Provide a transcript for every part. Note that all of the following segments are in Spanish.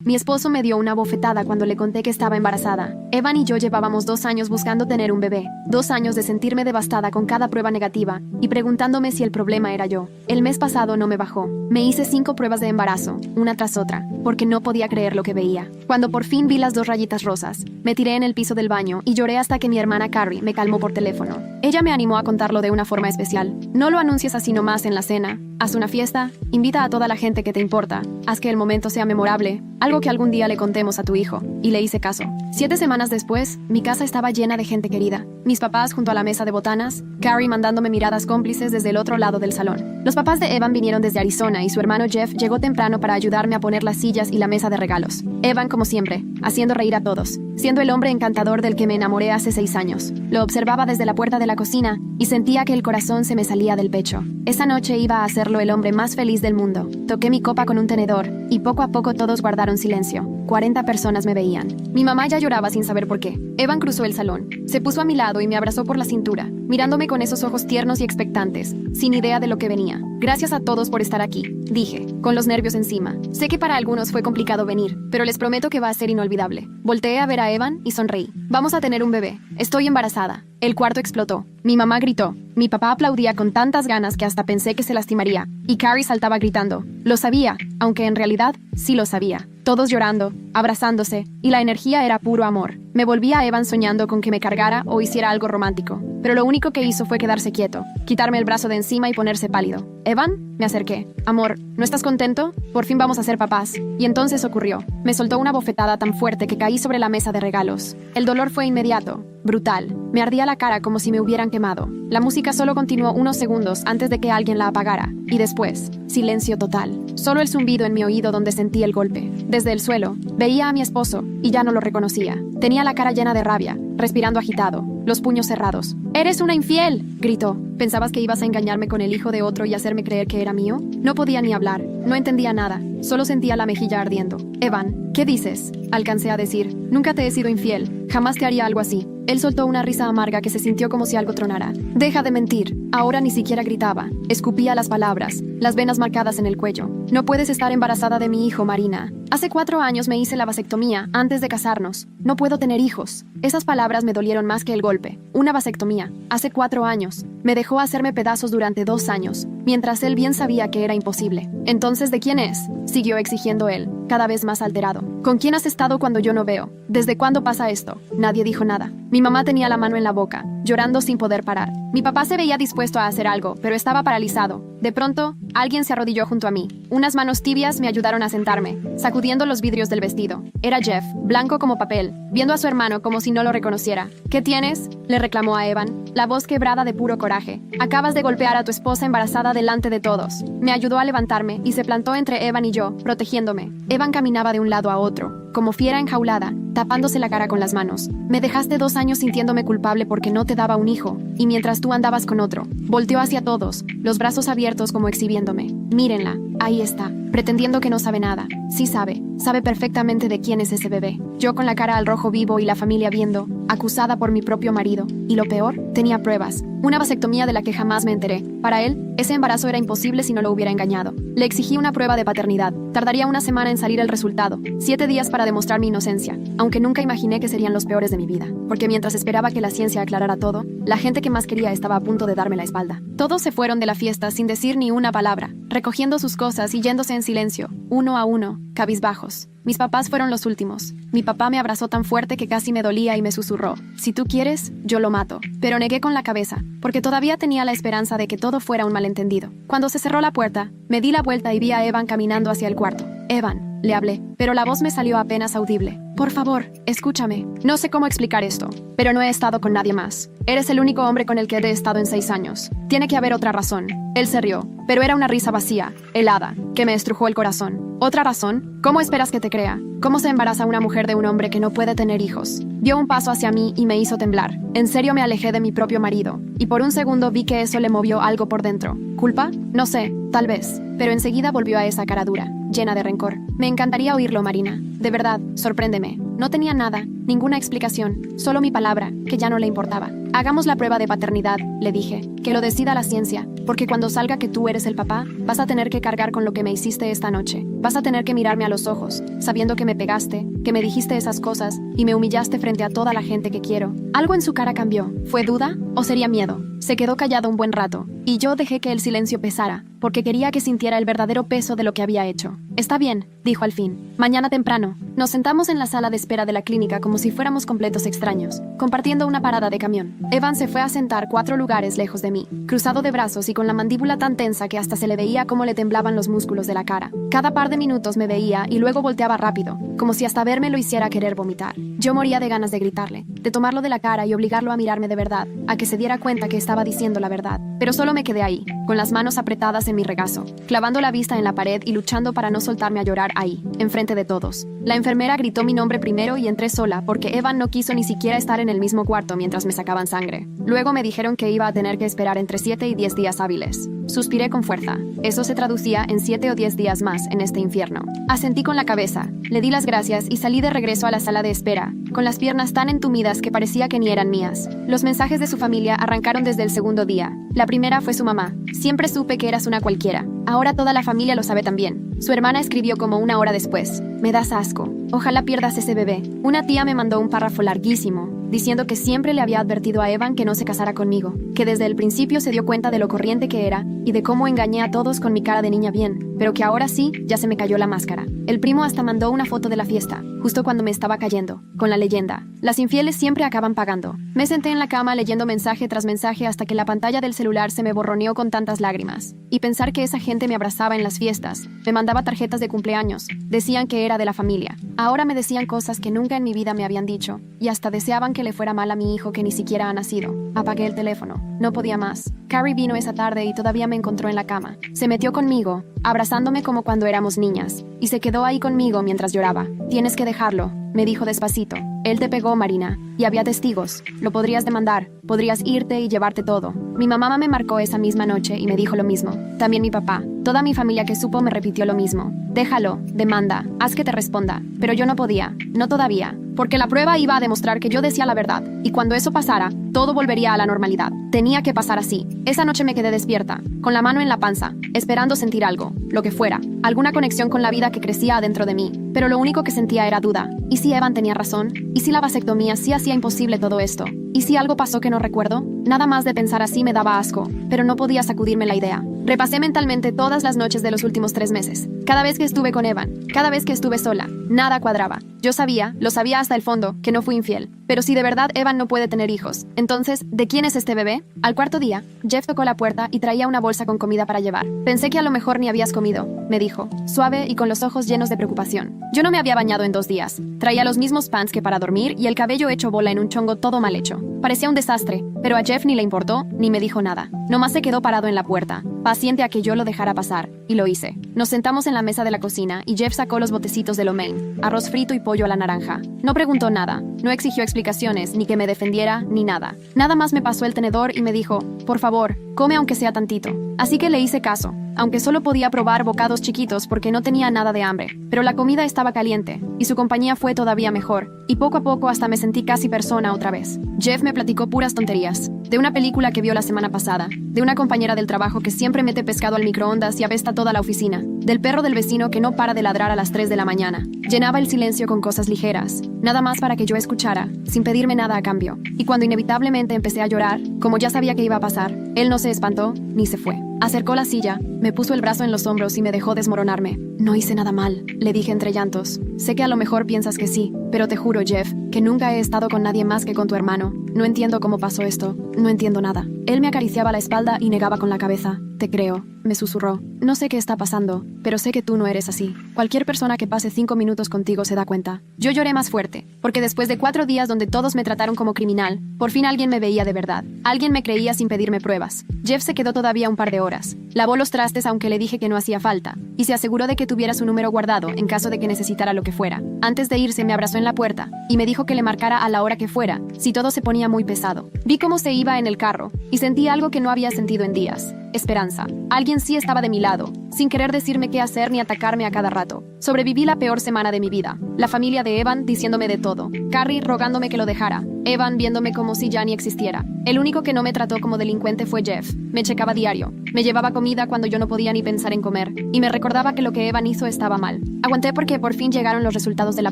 Mi esposo me dio una bofetada cuando le conté que estaba embarazada. Evan y yo llevábamos 2 años buscando tener un bebé. 2 años de sentirme devastada con cada prueba negativa y preguntándome si el problema era yo. El mes pasado no me bajó. Me hice 5 pruebas de embarazo, una tras otra, porque no podía creer lo que veía. Cuando por fin vi las 2 rayitas rosas, me tiré en el piso del baño y lloré hasta que mi hermana Carrie me calmó por teléfono. Ella me animó a contarlo de una forma especial. No lo anuncies así nomás en la cena. Haz una fiesta, invita a toda la gente que te importa, haz que el momento sea memorable, algo que algún día le contemos a tu hijo. Y le hice caso. 7 semanas después, mi casa estaba llena de gente querida. Mis papás junto a la mesa de botanas, Carrie mandándome miradas cómplices desde el otro lado del salón. Los papás de Evan vinieron desde Arizona y su hermano Jeff llegó temprano para ayudarme a poner las sillas y la mesa de regalos. Evan, como siempre, haciendo reír a todos, siendo el hombre encantador del que me enamoré hace 6 años. Lo observaba desde la puerta de la cocina y sentía que el corazón se me salía del pecho. Esa noche iba a hacerlo el hombre más feliz del mundo. Toqué mi copa con un tenedor y poco a poco todos guardaron silencio. 40 personas me veían. Mi mamá ya lloraba sin saber por qué. Evan cruzó el salón, se puso a mi lado y me abrazó por la cintura, mirándome con esos ojos tiernos y expectantes, sin idea de lo que venía. Gracias a todos por estar aquí, dije, con los nervios encima. Sé que para algunos fue complicado venir, pero les prometo que va a ser inolvidable. Volteé a ver a Evan y sonreí. Vamos a tener un bebé. Estoy embarazada. El cuarto explotó. Mi mamá gritó. Mi papá aplaudía con tantas ganas que hasta pensé que se lastimaría. Y Carrie saltaba gritando. Lo sabía, aunque en realidad sí lo sabía. Todos llorando, abrazándose, y la energía era puro amor. Me volví a Evan soñando con que me cargara o hiciera algo romántico. Pero lo único que hizo fue quedarse quieto, quitarme el brazo de encima y ponerse pálido. ¿Evan? Me acerqué. Amor, ¿no estás contento? Por fin vamos a ser papás. Y entonces ocurrió. Me soltó una bofetada tan fuerte que caí sobre la mesa de regalos. El dolor fue inmediato, brutal. Me ardía la cara como si me hubieran quemado. La música solo continuó unos segundos antes de que alguien la apagara. Y después, silencio total. Solo el zumbido en mi oído donde sentí el golpe. Desde el suelo, veía a mi esposo y ya no lo reconocía. Tenía la cara llena de rabia, respirando agitado, los puños cerrados. ¡Eres una infiel!, gritó. ¿Pensabas que ibas a engañarme con el hijo de otro y hacerme creer que era mío? No podía ni hablar, no entendía nada, solo sentía la mejilla ardiendo. Evan, ¿qué dices?, alcancé a decir. Nunca te he sido infiel, jamás te haría algo así. Él soltó una risa amarga que se sintió como si algo tronara. Deja de mentir. Ahora ni siquiera gritaba. Escupía las palabras, las venas marcadas en el cuello. No puedes estar embarazada de mi hijo, Marina. Hace 4 años me hice la vasectomía antes de casarnos. No puedo tener hijos. Esas palabras me dolieron más que el golpe. Una vasectomía. Hace 4 años. Me dejó hacerme pedazos durante 2 años, mientras él bien sabía que era imposible. Entonces, ¿de quién es?, siguió exigiendo él, cada vez más alterado. ¿Con quién has estado cuando yo no veo? ¿Desde cuándo pasa esto? Nadie dijo nada. Mi mamá tenía la mano en la boca, llorando sin poder parar. Mi papá se veía dispuesto a hacer algo, pero estaba paralizado. De pronto, alguien se arrodilló junto a mí. Unas manos tibias me ayudaron a sentarme, sacudiendo los vidrios del vestido. Era Jeff, blanco como papel, viendo a su hermano como si no lo reconociera. ¿Qué tienes?, le reclamó a Evan, la voz quebrada de puro coraje. Acabas de golpear a tu esposa embarazada delante de todos. Me ayudó a levantarme y se plantó entre Evan y yo, protegiéndome. Evan caminaba de un lado a otro, como fiera enjaulada, tapándose la cara con las manos. Me dejaste 2 años sintiéndome culpable porque no te daba un hijo, y mientras tú andabas con otro. Volteó hacia todos, los brazos abiertos como exhibiéndome. Mírenla, ahí está, pretendiendo que no sabe nada. Sí sabe perfectamente de quién es ese bebé. Yo con la cara al rojo vivo y la familia viendo, acusada por mi propio marido. Y lo peor, tenía pruebas. Una vasectomía de la que jamás me enteré. Para él, ese embarazo era imposible si no lo hubiera engañado. Le exigí una prueba de paternidad. Tardaría 1 semana en salir el resultado. 7 días para demostrar mi inocencia. Aunque nunca imaginé que serían los peores de mi vida. Porque mientras esperaba que la ciencia aclarara todo, la gente que más quería estaba a punto de darme la espalda. Todos se fueron de la fiesta sin decir ni una palabra, recogiendo sus cosas y yéndose en silencio, uno a uno, cabizbajos. Mis papás fueron los últimos. Mi papá me abrazó tan fuerte que casi me dolía y me susurró: si tú quieres, yo lo mato. Pero negué con la cabeza, porque todavía tenía la esperanza de que todo fuera un malentendido. Cuando se cerró la puerta, me di la vuelta y vi a Evan caminando hacia el cuarto. Evan, le hablé, pero la voz me salió apenas audible. Por favor, escúchame. No sé cómo explicar esto, pero no he estado con nadie más. Eres el único hombre con el que he estado en 6 años. Tiene que haber otra razón. Él se rió, pero era una risa vacía, helada, que me estrujó el corazón. ¿Otra razón? ¿Cómo esperas que te crea? ¿Cómo se embaraza una mujer de un hombre que no puede tener hijos? Dio un paso hacia mí y me hizo temblar. En serio me alejé de mi propio marido, y por un segundo vi que eso le movió algo por dentro. ¿Culpa? No sé, tal vez. Pero enseguida volvió a esa cara dura, llena de rencor. Me encantaría oírlo, Marina. De verdad, sorpréndeme. No tenía nada, ninguna explicación, solo mi palabra, que ya no le importaba. Hagamos la prueba de paternidad, le dije, que lo decida la ciencia, porque cuando salga que tú eres el papá, vas a tener que cargar con lo que me hiciste esta noche. Vas a tener que mirarme a los ojos, sabiendo que me pegaste, que me dijiste esas cosas, y me humillaste frente a toda la gente que quiero. Algo en su cara cambió. ¿Fue duda o sería miedo? Se quedó callado un buen rato, y yo dejé que el silencio pesara, porque quería que sintiera el verdadero peso de lo que había hecho. Está bien, dijo al fin. Mañana temprano. Nos sentamos en la sala de espera de la clínica como si fuéramos completos extraños, compartiendo una parada de camión. Evan se fue a sentar 4 lugares lejos de mí, cruzado de brazos y con la mandíbula tan tensa que hasta se le veía cómo le temblaban los músculos de la cara. Cada par de minutos me veía y luego volteaba rápido, como si hasta verme lo hiciera querer vomitar. Yo moría de ganas de gritarle, de tomarlo de la cara y obligarlo a mirarme de verdad, a que se diera cuenta que estaba diciendo la verdad. Pero solo me quedé ahí, con las manos apretadas en mi regazo, clavando la vista en la pared y luchando para no soltarme a llorar ahí, enfrente de todos. La enfermera gritó mi nombre primero y entré sola porque Evan no quiso ni siquiera estar en el mismo cuarto mientras me sacaban sangre. Luego me dijeron que iba a tener que esperar entre 7 y 10 días hábiles. Suspiré con fuerza. Eso se traducía en 7 o 10 días más en este infierno. Asentí con la cabeza, le di las gracias y salí de regreso a la sala de espera, con las piernas tan entumidas que parecía que ni eran mías. Los mensajes de su familia arrancaron desde el segundo día. La primera fue su mamá. Siempre supe que eras una cualquiera. Ahora toda la familia lo sabe también. Su hermana escribió como 1 hora después. Me das asco. Ojalá pierdas ese bebé. Una tía me mandó un párrafo larguísimo, diciendo que siempre le había advertido a Evan que no se casara conmigo, que desde el principio se dio cuenta de lo corriente que era y de cómo engañé a todos con mi cara de niña bien, pero que ahora sí, ya se me cayó la máscara. El primo hasta mandó una foto de la fiesta, justo cuando me estaba cayendo, con la leyenda: las infieles siempre acaban pagando. Me senté en la cama leyendo mensaje tras mensaje hasta que la pantalla del celular se me borroneó con tantas lágrimas. Y pensar que esa gente me abrazaba en las fiestas, me mandaba tarjetas de cumpleaños, decían que era de la familia. Ahora me decían cosas que nunca en mi vida me habían dicho, y hasta deseaban que le fuera mal a mi hijo que ni siquiera ha nacido. Apagué el teléfono. No podía más. Carrie vino esa tarde y todavía me encontró en la cama. Se metió conmigo, abrazándome como cuando éramos niñas, y se quedó ahí conmigo mientras lloraba. Tienes que dejarlo, me dijo despacito. Él te pegó, Marina, y había testigos. Lo podrías demandar, podrías irte y llevarte todo. Mi mamá me marcó esa misma noche y me dijo lo mismo. También mi papá. Toda mi familia que supo me repitió lo mismo. Déjalo, demanda, haz que te responda. Pero yo no podía, no todavía, porque la prueba iba a demostrar que yo decía la verdad, y cuando eso pasara, todo volvería a la normalidad. Tenía que pasar así. Esa noche me quedé despierta, con la mano en la panza, esperando sentir algo, lo que fuera, alguna conexión con la vida que crecía adentro de mí, pero lo único que sentía era duda. ¿Y si Evan tenía razón? ¿Y si la vasectomía sí hacía imposible todo esto? ¿Y si algo pasó que no recuerdo? Nada más de pensar así me daba asco, pero no podía sacudirme la idea. Repasé mentalmente todas las noches de los últimos 3 meses. Cada vez que estuve con Evan, cada vez que estuve sola, nada cuadraba. Yo sabía, lo sabía hasta el fondo, que no fui infiel. Pero si de verdad Evan no puede tener hijos, entonces, ¿de quién es este bebé? Al cuarto día, Jeff tocó la puerta y traía una bolsa con comida para llevar. Pensé que a lo mejor ni habías comido, me dijo, suave y con los ojos llenos de preocupación. Yo no me había bañado en 2 días. Traía los mismos pants que para dormir y el cabello hecho bola en un chongo todo mal hecho. Parecía un desastre, pero a Jeff ni le importó, ni me dijo nada. Nomás se quedó parado en la puerta, paciente a que yo lo dejara pasar, y lo hice. Nos sentamos en la mesa de la cocina y Jeff sacó los botecitos de lo mein, arroz frito y pollo a la naranja. No preguntó nada, no exigió explicaciones, ni que me defendiera, ni nada. Nada más me pasó el tenedor y me dijo, por favor, come aunque sea tantito. Así que le hice caso, aunque solo podía probar bocados chiquitos porque no tenía nada de hambre. Pero la comida estaba caliente, y su compañía fue todavía mejor, y poco a poco hasta me sentí casi persona otra vez. Jeff me platicó puras tonterías, de una película que vio la semana pasada, de una compañera del trabajo que siempre mete pescado al microondas y apesta toda la oficina, del perro del vecino que no para de ladrar a las 3 de la mañana. Llenaba el silencio con cosas ligeras, nada más para que yo escuchara, sin pedirme nada a cambio. Y cuando inevitablemente empecé a llorar, como ya sabía que iba a pasar, él no se espantó, ni se fue. Acercó la silla, me puso el brazo en los hombros y me dejó desmoronarme. No hice nada mal, le dije entre llantos. Sé que a lo mejor piensas que sí, pero te juro, Jeff, que nunca he estado con nadie más que con tu hermano. No entiendo cómo pasó esto, no entiendo nada. Él me acariciaba la espalda y negaba con la cabeza. Te creo, me susurró. No sé qué está pasando, pero sé que tú no eres así. Cualquier persona que pase 5 minutos contigo se da cuenta. Yo lloré más fuerte, porque después de 4 días donde todos me trataron como criminal, por fin alguien me veía de verdad. Alguien me creía sin pedirme pruebas. Jeff se quedó todavía un par de horas. Lavó los trastes aunque le dije que no hacía falta, y se aseguró de que tuviera su número guardado en caso de que necesitara lo que fuera. Antes de irse me abrazó en la puerta, y me dijo que le marcara a la hora que fuera, si todo se ponía muy pesado. Vi cómo se iba en el carro, y sentí algo que no había sentido en días. Esperanza. Alguien sí estaba de mi lado, sin querer decirme qué hacer ni atacarme a cada rato. Sobreviví la peor semana de mi vida. La familia de Evan diciéndome de todo. Carrie rogándome que lo dejara. Evan viéndome como si ya ni existiera. El único que no me trató como delincuente fue Jeff. Me checaba diario. Me llevaba comida cuando yo no podía ni pensar en comer. Y me recordaba que lo que Evan hizo estaba mal. Aguanté porque por fin llegaron los resultados de la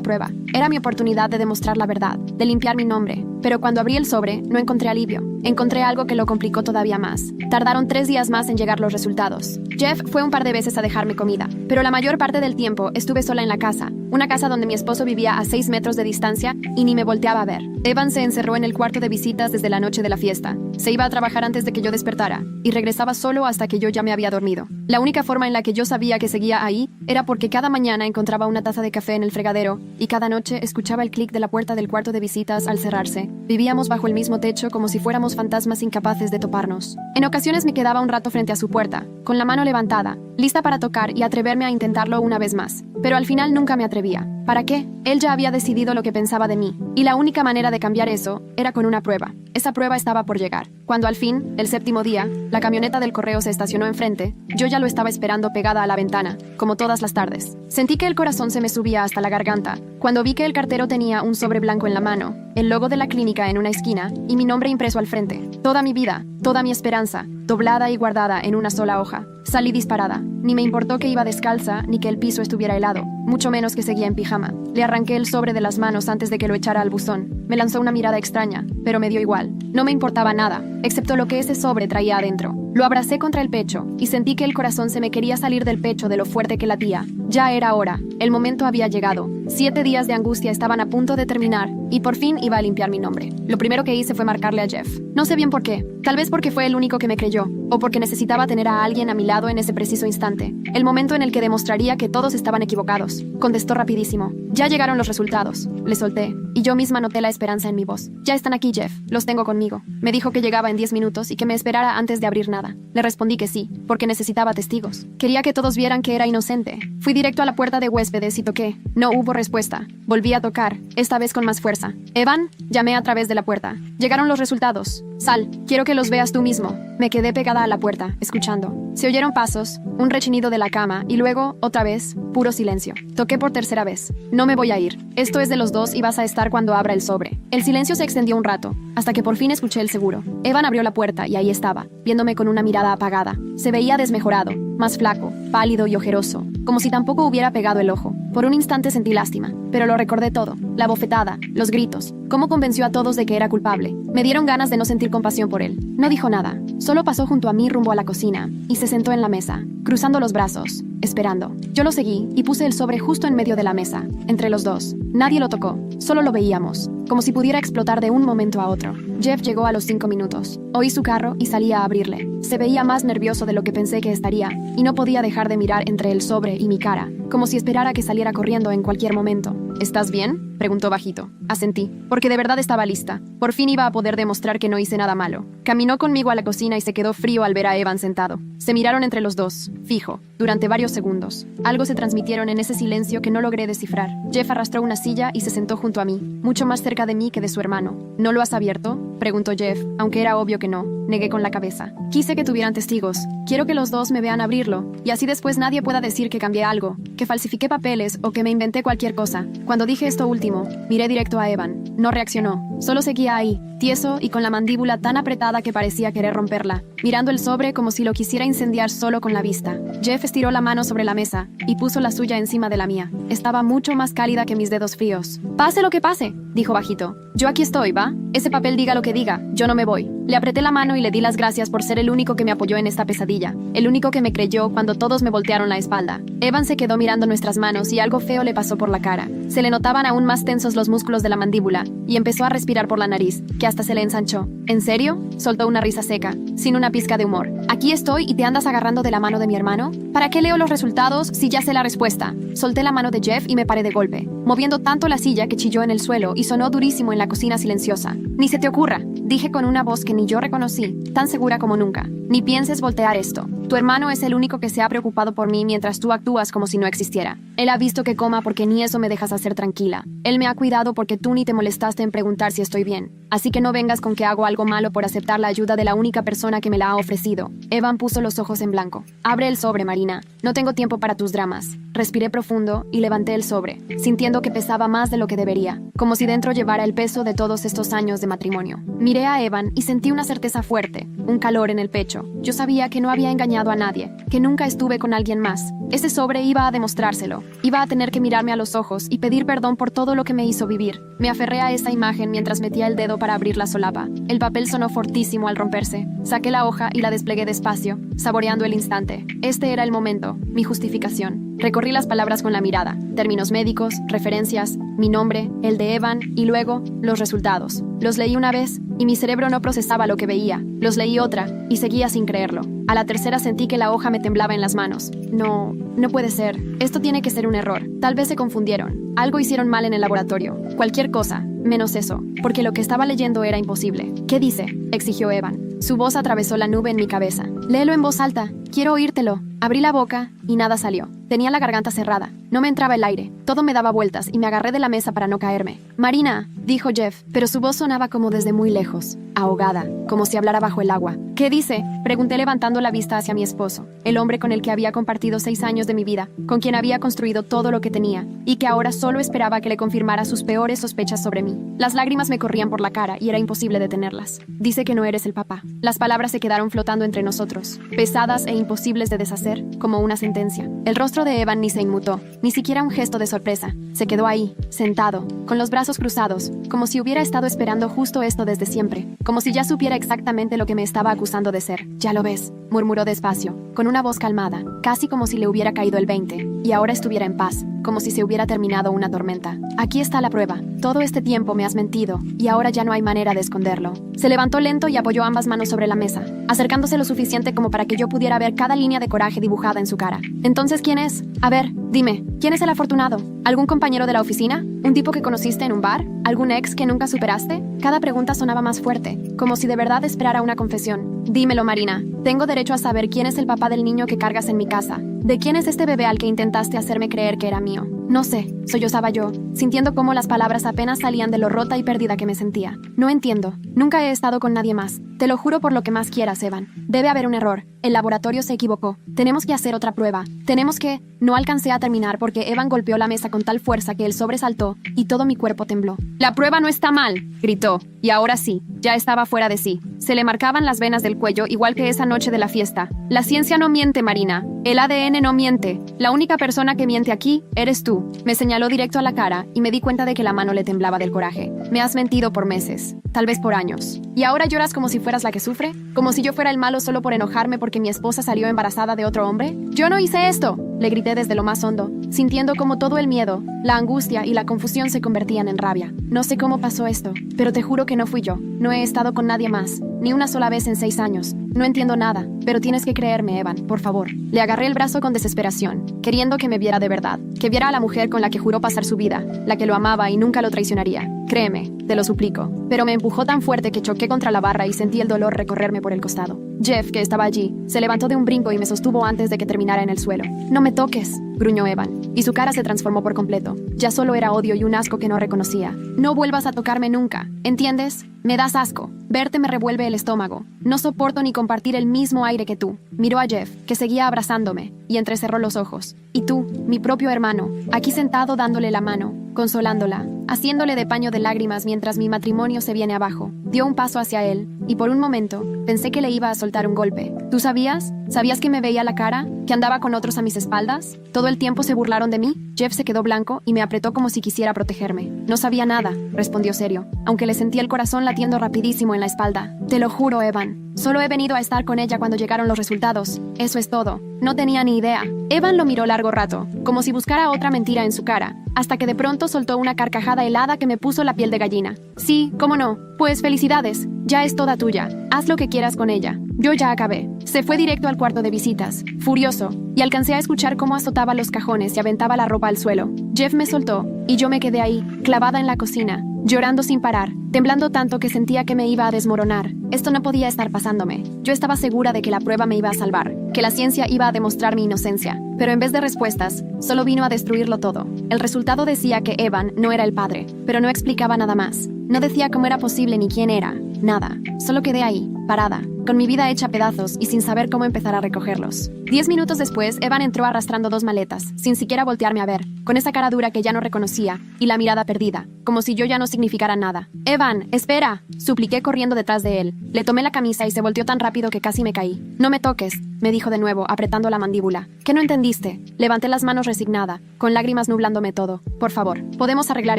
prueba. Era mi oportunidad de demostrar la verdad, de limpiar mi nombre. Pero cuando abrí el sobre, no encontré alivio. Encontré algo que lo complicó todavía más. Tardaron 3 días más en llegar los resultados. Jeff fue un par de veces a dejarme comida, pero la mayor parte del tiempo estuve sola en la casa. Una casa donde mi esposo vivía a 6 metros de distancia y ni me volteaba a ver. Evan se encerró en el cuarto de visitas desde la noche de la fiesta. Se iba a trabajar antes de que yo despertara y regresaba solo hasta que yo ya me había dormido. La única forma en la que yo sabía que seguía ahí era porque cada mañana encontraba una taza de café en el fregadero y cada noche escuchaba el clic de la puerta del cuarto de visitas al cerrarse. Vivíamos bajo el mismo techo como si fuéramos fantasmas incapaces de toparnos. En ocasiones me quedaba un rato frente a su puerta, con la mano levantada, lista para tocar y atreverme a intentarlo una vez más. Pero al final nunca me atrevía. ¿Para qué? Él ya había decidido lo que pensaba de mí, y la única manera de cambiar eso era con una prueba. Esa prueba estaba por llegar. Cuando al fin, el 7º día, la camioneta del correo se estacionó enfrente, yo ya lo estaba esperando pegada a la ventana, como todas las tardes. Sentí que el corazón se me subía hasta la garganta, cuando vi que el cartero tenía un sobre blanco en la mano, el logo de la clínica en una esquina y mi nombre impreso al frente. Toda mi vida, toda mi esperanza, doblada y guardada en una sola hoja. Salí disparada. Ni me importó que iba descalza ni que el piso estuviera helado, mucho menos que seguía en pijama. Le arranqué el sobre de las manos antes de que lo echara al buzón. Me lanzó una mirada extraña, pero me dio igual. No me importaba nada, excepto lo que ese sobre traía adentro. Lo abracé contra el pecho y sentí que el corazón se me quería salir del pecho de lo fuerte que latía. Ya era hora. El momento había llegado. 7 días de angustia estaban a punto de terminar y por fin iba a limpiar mi nombre. Lo primero que hice fue marcarle a Jeff. No sé bien por qué. Tal vez porque fue el único que me creyó, o porque necesitaba tener a alguien a mi lado en ese preciso instante. El momento en el que demostraría que todos estaban equivocados. Contestó rapidísimo. Ya llegaron los resultados. Le solté, y yo misma noté la esperanza en mi voz. Ya están aquí, Jeff. Los tengo conmigo. Me dijo que llegaba en 10 minutos y que me esperara antes de abrir nada. Le respondí que sí, porque necesitaba testigos. Quería que todos vieran que era inocente. Fui directo a la puerta de huéspedes y toqué. No hubo respuesta. Volví a tocar, esta vez con más fuerza. «Evan», llamé a través de la puerta. Llegaron los resultados. «Sal, quiero que los veas tú mismo». Me quedé pegada a la puerta, escuchando. Se oyeron pasos, un rechinido de la cama y luego, otra vez, puro silencio. Toqué por tercera vez. «No me voy a ir. Esto es de los dos y vas a estar cuando abra el sobre». El silencio se extendió un rato, hasta que por fin escuché el seguro. Evan abrió la puerta y ahí estaba, viéndome con una mirada apagada. Se veía desmejorado, más flaco, pálido y ojeroso, como si tampoco hubiera pegado el ojo. Por un instante sentí lástima, pero lo recordé todo. La bofetada, los gritos, cómo convenció a todos de que era culpable. Me dieron ganas de no sentir compasión por él. No dijo nada, solo pasó junto a mí rumbo a la cocina y se sentó en la mesa, cruzando los brazos, esperando. Yo lo seguí y puse el sobre justo en medio de la mesa, entre los dos. Nadie lo tocó, solo lo veíamos, como si pudiera explotar de un momento a otro. Jeff llegó a los 5 minutos. Oí su carro y salí a abrirle. Se veía más nervioso de lo que pensé que estaría, y no podía dejar de mirar entre el sobre y mi cara, como si esperara que saliera corriendo en cualquier momento. «¿Estás bien?», preguntó bajito. Asentí, porque de verdad estaba lista. Por fin iba a poder demostrar que no hice nada malo. Caminó conmigo a la cocina y se quedó frío al ver a Evan sentado. Se miraron entre los dos, fijo, durante varios segundos. Algo se transmitieron en ese silencio que no logré descifrar. Jeff arrastró una silla y se sentó junto a mí, mucho más cerca de mí que de su hermano. «¿No lo has abierto?», preguntó Jeff, aunque era obvio que no. Negué con la cabeza. Quise que tuvieran testigos. Quiero que los dos me vean abrirlo, y así después nadie pueda decir que cambié algo, que falsifiqué papeles o que me inventé cualquier cosa. Cuando dije esto último, miré directo a Evan. No reaccionó. Solo seguía ahí, tieso y con la mandíbula tan apretada que parecía querer romperla, mirando el sobre como si lo quisiera incendiar solo con la vista. Jeff estiró la mano sobre la mesa y puso la suya encima de la mía. Estaba mucho más cálida que mis dedos fríos. «Pase lo que pase», dijo bajito. «Yo aquí estoy, ¿va? Ese papel diga lo que diga, yo no me voy». Le apreté la mano y le di las gracias por ser el único que me apoyó en esta pesadilla, el único que me creyó cuando todos me voltearon la espalda. Evan se quedó mirando nuestras manos y algo feo le pasó por la cara. Se le notaban aún más tensos los músculos de la mandíbula y empezó a respirar por la nariz, que hasta se le ensanchó. «¿En serio?», soltó una risa seca, sin una pizca de humor. «¿Aquí estoy y te andas agarrando de la mano de mi hermano? ¿Para qué leo los resultados si ya sé la respuesta?». Solté la mano de Jeff y me paré de golpe, moviendo tanto la silla que chilló en el suelo y sonó durísimo en la cocina silenciosa. «Ni se te ocurra», dije con una voz que ni yo reconocí, tan segura como nunca. «Ni pienses voltear esto. Tu hermano es el único que se ha preocupado por mí mientras tú actúas como si no existiera. Él ha visto que coma porque ni eso me dejas hacer tranquila. Él me ha cuidado porque tú ni te molestaste en preguntar si estoy bien. Así que no vengas con que hago algo algo malo por aceptar la ayuda de la única persona que me la ha ofrecido. Evan puso los ojos en blanco. Abre el sobre, Marina. No tengo tiempo para tus dramas. Respiré profundo y levanté el sobre, sintiendo que pesaba más de lo que debería, como si dentro llevara el peso de todos estos años de matrimonio. Miré a Evan y sentí una certeza fuerte, un calor en el pecho. Yo sabía que no había engañado a nadie, que nunca estuve con alguien más. Ese sobre iba a demostrárselo. Iba a tener que mirarme a los ojos y pedir perdón por todo lo que me hizo vivir. Me aferré a esa imagen mientras metía el dedo para abrir la solapa. El papel sonó fortísimo al romperse. Saqué la hoja y la desplegué despacio, saboreando el instante. Este era el momento, mi justificación. Recorrí las palabras con la mirada, términos médicos, referencias, mi nombre, el de Evan y luego los resultados. Los leí una vez y mi cerebro no procesaba lo que veía. Los leí otra y seguía sin creerlo. A la tercera sentí que la hoja me temblaba en las manos. No puede ser. Esto tiene que ser un error. Tal vez se confundieron. Algo hicieron mal en el laboratorio. Cualquier cosa, menos eso, porque lo que estaba leyendo era imposible. ¿Qué dice?, exigió Evan. Su voz atravesó la nube en mi cabeza. Léelo en voz alta. Quiero oírtelo. Abrí la boca y nada salió. Tenía la garganta cerrada. No me entraba el aire. Todo me daba vueltas y me agarré de la mesa para no caerme. Marina, dijo Jeff, pero su voz sonaba como desde muy lejos, ahogada, como si hablara bajo el agua. ¿Qué dice?, pregunté levantando la vista hacia mi esposo, el hombre con el que había compartido 6 años de mi vida, con quien había construido todo lo que tenía, y que ahora solo esperaba que le confirmara sus peores sospechas sobre mí. Las lágrimas me corrían por la cara y era imposible detenerlas. Dice que no eres el papá. Las palabras se quedaron flotando entre nosotros, pesadas e imposibles de deshacer, como una sentencia. El rostro de Evan ni se inmutó, ni siquiera un gesto de sorpresa. Se quedó ahí, sentado, con los brazos cruzados, como si hubiera estado esperando justo esto desde siempre, como si ya supiera exactamente lo que me estaba acusando de ser. Ya lo ves, murmuró despacio, con una voz calmada, casi como si le hubiera caído el 20, y ahora estuviera en paz, como si se hubiera terminado una tormenta. Aquí está la prueba. Todo este tiempo me has mentido, y ahora ya no hay manera de esconderlo. Se levantó lento y apoyó ambas manos sobre la mesa, acercándose lo suficiente como para que yo pudiera ver cada línea de coraje dibujada en su cara. Entonces, ¿quién es? A ver, dime, ¿quién es el afortunado? ¿Algún compañero de la oficina? ¿Un tipo que conociste en un bar? ¿Algún ex que nunca superaste? Cada pregunta sonaba más fuerte, como si de verdad esperara una confesión. Dímelo, Marina. Tengo derecho a saber quién es el papá del niño que cargas en mi casa. ¿De quién es este bebé al que intentaste hacerme creer que era mío? No sé, sollozaba yo, sintiendo cómo las palabras apenas salían de lo rota y perdida que me sentía. No entiendo. Nunca he estado con nadie más. Te lo juro por lo que más quieras, Evan. Debe haber un error. El laboratorio se equivocó. Tenemos que hacer otra prueba. Tenemos que... No alcancé a terminar porque Evan golpeó la mesa con tal fuerza que el sobre saltó y todo mi cuerpo tembló. La prueba no está mal, gritó. Y ahora sí, ya estaba fuera de sí. Se le marcaban las venas del cuello igual que esa noche de la fiesta. La ciencia no miente, Marina. El ADN no miente. La única persona que miente aquí eres tú. Me señaló directo a la cara y me di cuenta de que la mano le temblaba del coraje. Me has mentido por meses, tal vez por años. ¿Y ahora lloras como si fueras la que sufre? ¿Como si yo fuera el malo solo por enojarme porque mi esposa salió embarazada de otro hombre? ¡Yo no hice esto!, le grité desde lo más hondo, sintiendo como todo el miedo, la angustia y la confusión se convertían en rabia. No sé cómo pasó esto, pero te juro que no fui yo. No he estado con nadie más, ni una sola vez en 6 años. No entiendo nada, pero tienes que creerme, Evan, por favor. Le agarré el brazo con desesperación, queriendo que me viera de verdad, que viera a la mujer con la que juró pasar su vida, la que lo amaba y nunca lo traicionaría. Créeme, te lo suplico. Pero me empujó tan fuerte que choqué contra la barra y sentí el dolor recorrerme por el costado. Jeff, que estaba allí, se levantó de un brinco y me sostuvo antes de que terminara en el suelo. «No me toques», gruñó Evan, y su cara se transformó por completo. Ya solo era odio y un asco que no reconocía. «No vuelvas a tocarme nunca, ¿entiendes? Me das asco. Verte me revuelve el estómago. No soporto ni compartir el mismo aire que tú». Miró a Jeff, que seguía abrazándome, y entrecerró los ojos. «Y tú, mi propio hermano, aquí sentado dándole la mano, consolándola, haciéndole de paño de lágrimas mientras mi matrimonio se viene abajo». Dio un paso hacia él, y por un momento, pensé que le iba a soltar un golpe. ¿Tú sabías? ¿Sabías que me veía la cara? ¿Que andaba con otros a mis espaldas? ¿Todo el tiempo se burlaron de mí? Jeff se quedó blanco y me apretó como si quisiera protegerme. «No sabía nada», respondió serio, aunque le sentí el corazón latiendo rapidísimo en la espalda. «Te lo juro, Evan. Solo he venido a estar con ella cuando llegaron los resultados. Eso es todo. No tenía ni idea». Evan lo miró largo rato, como si buscara otra mentira en su cara, hasta que de pronto soltó una carcajada helada que me puso la piel de gallina. «Sí, cómo no. Pues felicidades. Ya es toda tuya. Haz lo que quieras con ella. Yo ya acabé». Se fue directo al cuarto de visitas, furioso, y alcancé a escuchar cómo azotaba los cajones y aventaba la ropa al suelo. Jeff me soltó, y yo me quedé ahí, clavada en la cocina, llorando sin parar, temblando tanto que sentía que me iba a desmoronar. Esto no podía estar pasándome. Yo estaba segura de que la prueba me iba a salvar, que la ciencia iba a demostrar mi inocencia. Pero en vez de respuestas, solo vino a destruirlo todo. El resultado decía que Evan no era el padre, pero no explicaba nada más. No decía cómo era posible ni quién era. Nada. Solo quedé ahí, parada, con mi vida hecha pedazos y sin saber cómo empezar a recogerlos. 10 minutos después, Evan entró arrastrando 2 maletas, sin siquiera voltearme a ver, con esa cara dura que ya no reconocía y la mirada perdida, como si yo ya no significara nada. «Evan, espera», supliqué corriendo detrás de él. Le tomé la camisa y se volteó tan rápido que casi me caí. «No me toques», me dijo de nuevo, apretando la mandíbula. «¿Qué no entendiste?» Levanté las manos resignada, con lágrimas nublándome todo. «Por favor, podemos arreglar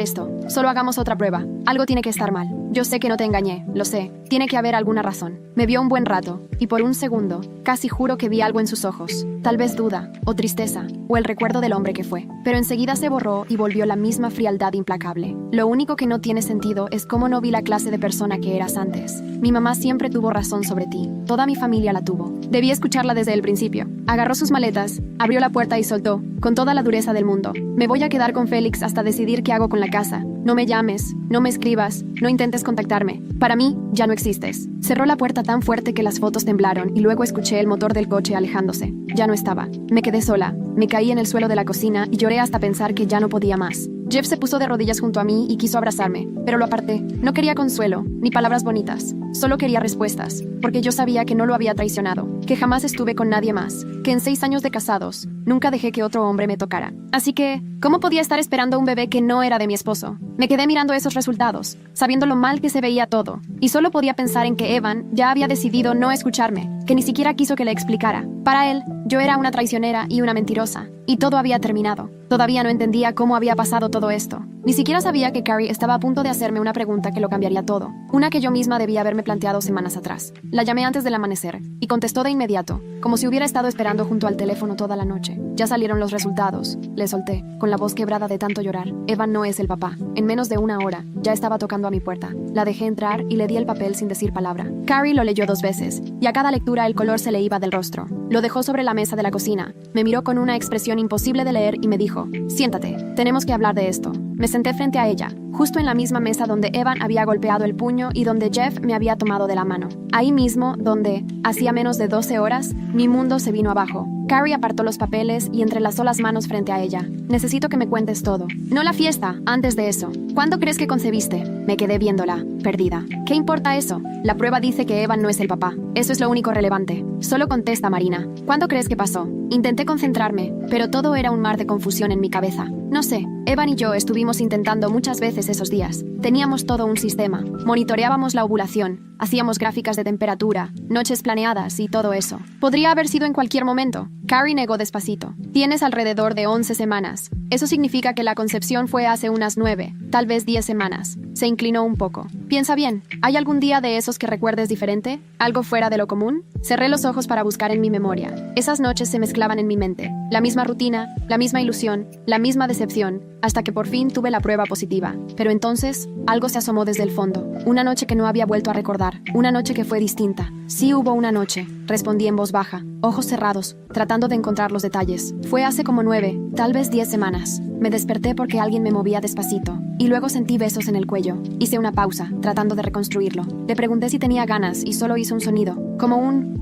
esto. Solo hagamos otra prueba. Algo tiene que estar mal. Yo sé que no te engañé, lo sé. Tiene que haber alguna razón». Me vio un buen rato, y por un segundo, casi juro que vi algo en sus ojos. Tal vez duda, o tristeza, o el recuerdo del hombre que fue. Pero enseguida se borró y volvió la misma frialdad implacable. Lo único que no tiene sentido es cómo no vi la clase de persona que eras antes. Mi mamá siempre tuvo razón sobre ti. Toda mi familia la tuvo. Debí escucharla desde el principio. Agarró sus maletas, abrió la puerta y soltó, con toda la dureza del mundo. Me voy a quedar con Félix hasta decidir qué hago con la casa. No me llames, no me escribas, no intentes contactarme. Para mí, ya no existes. Cerró la puerta tan fuerte que las fotos temblaron y luego escuché el motor del coche alejándose. Ya no estaba. Me quedé sola. Me caí en el suelo de la cocina y lloré hasta pensar que ya no podía más. Jeff se puso de rodillas junto a mí y quiso abrazarme, pero lo aparté. No quería consuelo, ni palabras bonitas. Solo quería respuestas, porque yo sabía que no lo había traicionado, que jamás estuve con nadie más, que en 6 años de casados, nunca dejé que otro hombre me tocara. Así que, ¿cómo podía estar esperando un bebé que no era de mi esposo? Me quedé mirando esos resultados, sabiendo lo mal que se veía todo, y solo podía pensar en que Evan ya había decidido no escucharme, que ni siquiera quiso que le explicara. Para él, yo era una traicionera y una mentirosa, y todo había terminado. Todavía no entendía cómo había pasado todo esto. Ni siquiera sabía que Carrie estaba a punto de hacerme una pregunta que lo cambiaría todo. Una que yo misma debía haberme planteado semanas atrás. La llamé antes del amanecer, y contestó de inmediato, como si hubiera estado esperando junto al teléfono toda la noche. Ya salieron los resultados. Le solté, con la voz quebrada de tanto llorar. Evan no es el papá. En menos de una hora, ya estaba tocando a mi puerta. La dejé entrar y le di el papel sin decir palabra. Carrie lo leyó 2 veces, y a cada lectura el color se le iba del rostro. Lo dejó sobre la mesa de la cocina. Me miró con una expresión imposible de leer y me dijo: «Siéntate, tenemos que hablar de esto». Me senté frente a ella, justo en la misma mesa donde Evan había golpeado el puño y donde Jeff me había tomado de la mano. Ahí mismo, donde, hacía menos de 12 horas, mi mundo se vino abajo. Carrie apartó los papeles y entrelazó las manos frente a ella. «Necesito que me cuentes todo. No la fiesta, antes de eso. ¿Cuándo crees que concebiste?» Me quedé viéndola, perdida. ¿Qué importa eso? La prueba dice que Evan no es el papá. Eso es lo único relevante. Solo contesta, Marina. ¿Cuándo crees que pasó? Intenté concentrarme, pero todo era un mar de confusión en mi cabeza. No sé, Evan y yo estuvimos intentando muchas veces esos días. Teníamos todo un sistema. Monitoreábamos la ovulación, hacíamos gráficas de temperatura, noches planeadas y todo eso. Podría haber sido en cualquier momento. Carrie negó despacito. Tienes alrededor de 11 semanas. Eso significa que la concepción fue hace unas 9, tal vez 10 semanas. Se inclinó un poco. Piensa bien, ¿hay algún día de esos que recuerdes diferente? ¿Algo fuera de lo común? Cerré los ojos para buscar en mi memoria. Esas noches se mezclaban en mi mente. La misma rutina, la misma ilusión, la misma decepción, hasta que por fin tuve la prueba positiva. Pero entonces, algo se asomó desde el fondo. Una noche que no había vuelto a recordar. Una noche que fue distinta. Sí hubo una noche, respondí en voz baja, ojos cerrados, tratando de encontrar los detalles. Fue hace como 9, tal vez 10 semanas. Me desperté porque alguien me movía despacito, y luego sentí besos en el cuello. Hice una pausa, tratando de reconstruirlo. Le pregunté si tenía ganas y solo hizo un sonido, como un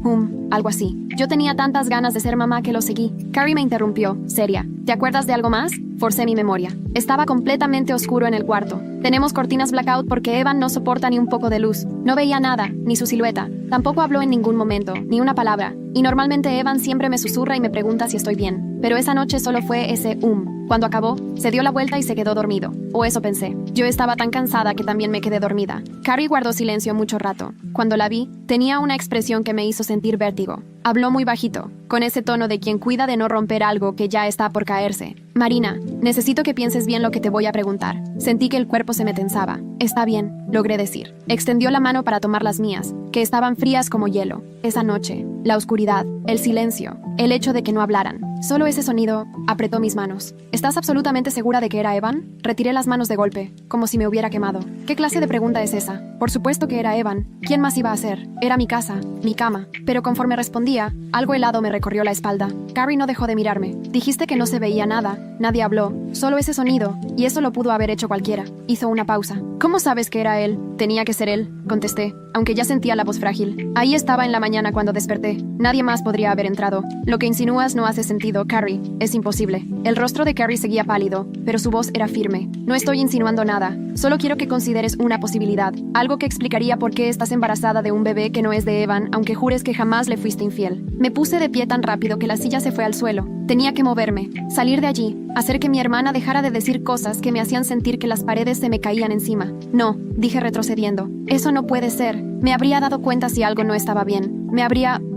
algo así. Yo tenía tantas ganas de ser mamá que lo seguí. Carrie me interrumpió, seria. ¿Te acuerdas de algo más? Forcé mi memoria. Estaba completamente oscuro en el cuarto. Tenemos cortinas blackout porque Evan no soporta ni un poco de luz. No veía nada, ni su silueta. Tampoco habló en ningún momento, ni una palabra. Y normalmente Evan siempre me susurra y me pregunta si estoy bien. Pero esa noche solo fue ese Cuando acabó, se dio la vuelta y se quedó dormido. O eso pensé. Yo estaba tan cansada que también me quedé dormida. Carrie guardó silencio mucho rato. Cuando la vi, tenía una expresión que me hizo sentir vértigo. Habló muy bajito, con ese tono de quien cuida de no romper algo que ya está por caerse. Marina, necesito que pienses bien lo que te voy a preguntar. Sentí que el cuerpo se me tensaba. Está bien, logré decir. Extendió la mano para tomar las mías, que estaban frías como hielo. Esa noche, la oscuridad, el silencio, el hecho de que no hablaran. Solo ese sonido apretó mis manos. ¿Estás absolutamente segura de que era Evan? Retiré las manos de golpe, como si me hubiera quemado. ¿Qué clase de pregunta es esa? Por supuesto que era Evan. ¿Quién más iba a ser? Era mi casa, mi cama. Pero conforme respondía, algo helado me recorrió la espalda. Carrie no dejó de mirarme. Dijiste que no se veía nada. Nadie habló. Solo ese sonido. Y eso lo pudo haber hecho cualquiera. Hizo una pausa. ¿Cómo sabes que era él? Tenía que ser él, contesté, aunque ya sentía la voz frágil. Ahí estaba en la mañana cuando desperté. Nadie más podría haber entrado. Lo que insinúas no hace sentido, Carrie. Es imposible. El rostro de Carrie seguía pálido, pero su voz era firme. No estoy insinuando nada. Solo quiero que consideres una posibilidad. Algo que explicaría por qué estás embarazada de un bebé que no es de Evan, aunque jures que jamás le fuiste infiel. Me puse de pie tan rápido que la silla se fue al suelo. Tenía que moverme, salir de allí, hacer que mi hermana dejara de decir cosas que me hacían sentir que las paredes se me caían encima. No, dije retrocediendo. Eso no puede ser. Me habría dado cuenta si algo no estaba bien.